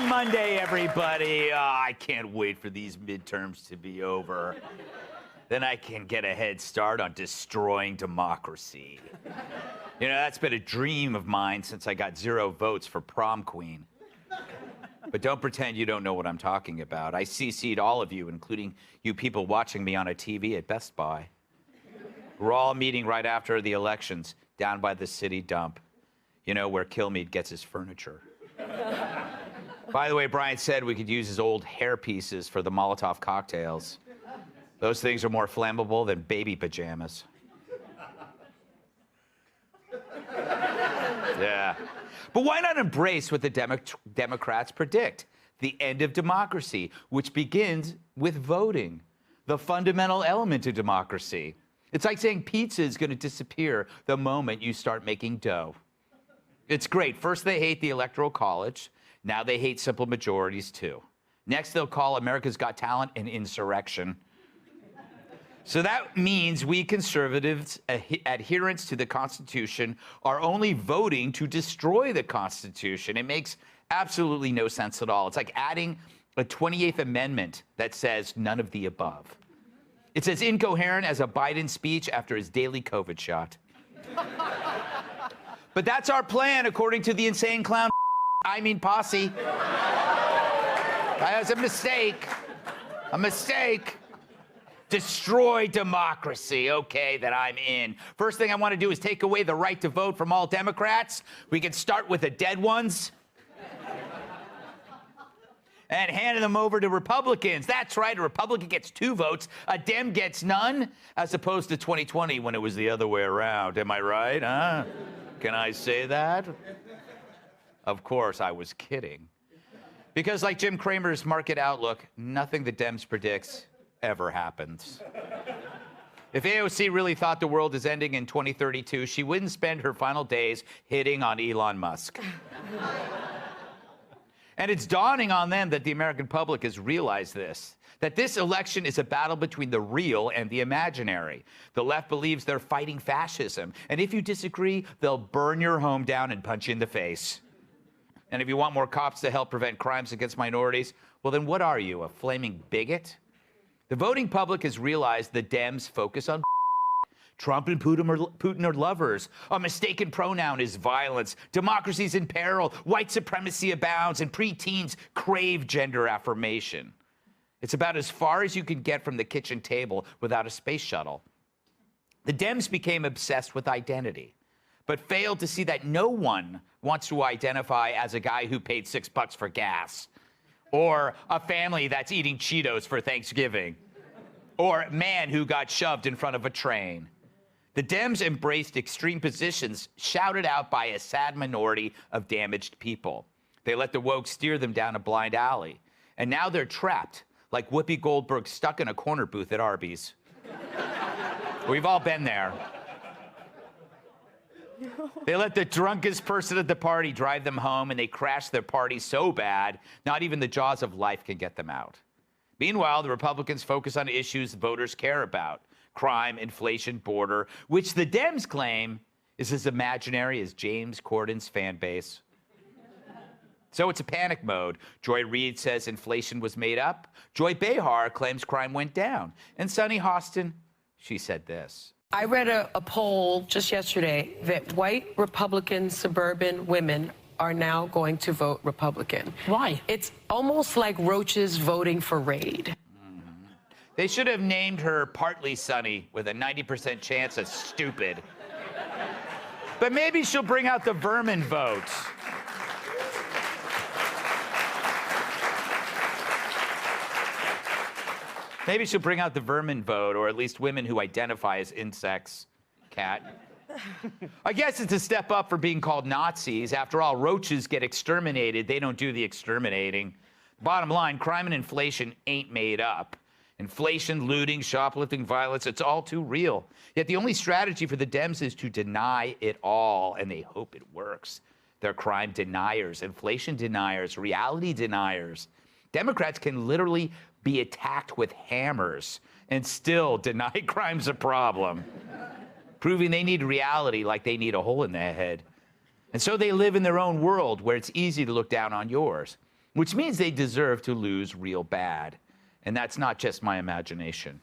Monday, everybody. I can't wait for these midterms to be over. Then I can get a head start on destroying democracy. You know, that's been a dream of mine since I got 0 votes for prom queen. But don't pretend you don't know what I'm talking about. I CC'd all of you, including you people watching me on a TV at Best Buy. We're all meeting right after the elections down by the city dump. You know, where Kilmeade gets his furniture. By the way, Brian said we could use his old hair pieces for the Molotov cocktails. Those things are more flammable than baby pajamas. Yeah. But why not embrace what the Democrats predict? The end of democracy, which begins with voting, the fundamental element of democracy. It's like saying pizza is going to disappear the moment you start making dough. It's great. First, they hate the Electoral College. Now they hate simple majorities, too. Next, they'll call America's Got Talent an insurrection. So that means we conservatives, adherents to the Constitution, are only voting to destroy the Constitution. It makes absolutely no sense at all. It's like adding a 28th Amendment that says none of the above. It's as incoherent as a Biden speech after his daily COVID shot. But that's our plan, according to the insane clown, posse. That was a mistake. A mistake. Destroy democracy. Okay, that I'm in. First thing I want to do is take away the right to vote from all Democrats. We can start with the dead ones. And hand them over to Republicans. That's right, a Republican gets 2 votes, a Dem gets none, as opposed to 2020 when it was the other way around. Am I right, huh? Can I say that? Of course, I was kidding. Because like Jim Cramer's market outlook, nothing the Dems predicts ever happens. If AOC really thought the world is ending in 2032, she wouldn't spend her final days hitting on Elon Musk. And it's dawning on them that the American public has realized this, that this election is a battle between the real and the imaginary. The left believes they're fighting fascism, and if you disagree, they'll burn your home down and punch you in the face. And if you want more cops to help prevent crimes against minorities, well, then what are you, a flaming bigot? The voting public has realized the Dems focus on Trump and Putin are lovers. A mistaken pronoun is violence. Democracy's in peril. White supremacy abounds, and preteens crave gender affirmation. It's about as far as you can get from the kitchen table without a space shuttle. The Dems became obsessed with identity, but failed to see that no one wants to identify as a guy who paid $6 for gas, or a family that's eating Cheetos for Thanksgiving, or a man who got shoved in front of a train. The Dems embraced extreme positions shouted out by a sad minority of damaged people. They let the woke steer them down a blind alley. And now they're trapped, like Whoopi Goldberg stuck in a corner booth at Arby's. We've all been there. They let the drunkest person at the party drive them home, and they crash their party so bad, not even the jaws of life can get them out. Meanwhile, the Republicans focus on issues voters care about. Crime, inflation, border, which the Dems claim is as imaginary as James Corden's fan base. So it's a panic mode. Joy Reid says inflation was made up. Joy Behar claims crime went down. And Sunny Hostin, she said this. I read a poll just yesterday that white Republican suburban women are now going to vote Republican. Why? It's almost like roaches voting for Raid. They should have named her Partly Sunny with a 90% chance of stupid. But maybe she'll bring out the vermin vote. Maybe she'll bring out the vermin vote, or at least women who identify as insects. Cat. I guess it's a step up for being called Nazis. After all, roaches get exterminated. They don't do the exterminating. Bottom line, crime and inflation ain't made up. Inflation, looting, shoplifting, violence, it's all too real. Yet the only strategy for the Dems is to deny it all, and they hope it works. They're crime deniers, inflation deniers, reality deniers. Democrats can literally be attacked with hammers and still deny crime's a problem, proving they need reality like they need a hole in their head. And so they live in their own world where it's easy to look down on yours. which means they deserve to lose real bad. And that's not just my imagination.